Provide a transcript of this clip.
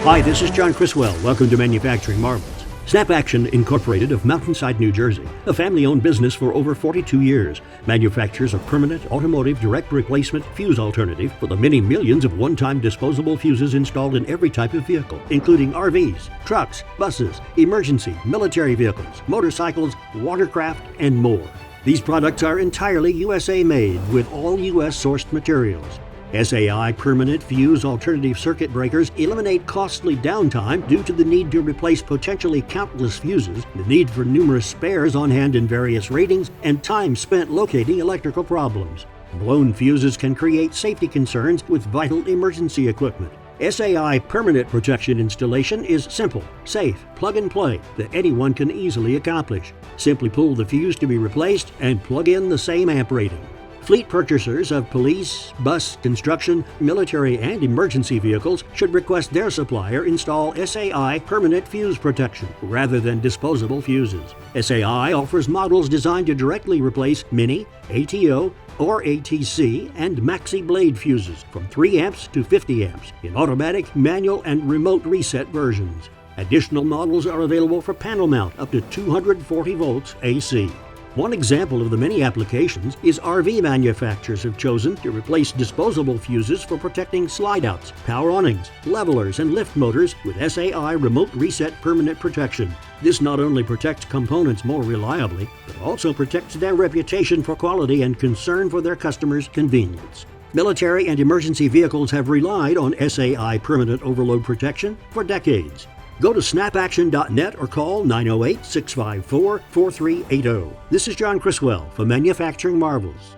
Hi, this is John Criswell. Welcome to Manufacturing Marvels. Snap Action Incorporated of Mountainside, New Jersey, a family-owned business for over 42 years, manufactures a permanent automotive direct replacement fuse alternative for the many millions of one-time disposable fuses installed in every type of vehicle, including RVs, trucks, buses, emergency, military vehicles, motorcycles, watercraft, and more. These products are entirely USA made with all US sourced materials. SAI permanent fuse alternative circuit breakers eliminate costly downtime due to the need to replace potentially countless fuses, the need for numerous spares on hand in various ratings, and time spent locating electrical problems. Blown fuses can create safety concerns with vital emergency equipment. SAI permanent protection installation is simple, safe, plug and play that anyone can easily accomplish. Simply pull the fuse to be replaced and plug in the same amp rating. Fleet purchasers of police, bus, construction, military, and emergency vehicles should request their supplier install SAI permanent fuse protection rather than disposable fuses. SAI offers models designed to directly replace mini, ATO, or ATC and maxi blade fuses from 3 amps to 50 amps in automatic, manual, and remote reset versions. Additional models are available for panel mount up to 240 volts AC. One example of the many applications is RV manufacturers have chosen to replace disposable fuses for protecting slide-outs, power awnings, levelers, and lift motors with SAI Remote Reset Permanent Protection. This not only protects components more reliably, but also protects their reputation for quality and concern for their customers' convenience. Military and emergency vehicles have relied on SAI Permanent Overload Protection for decades. Go to snapaction.net or call 908-654-4380. This is John Criswell for Manufacturing Marvels.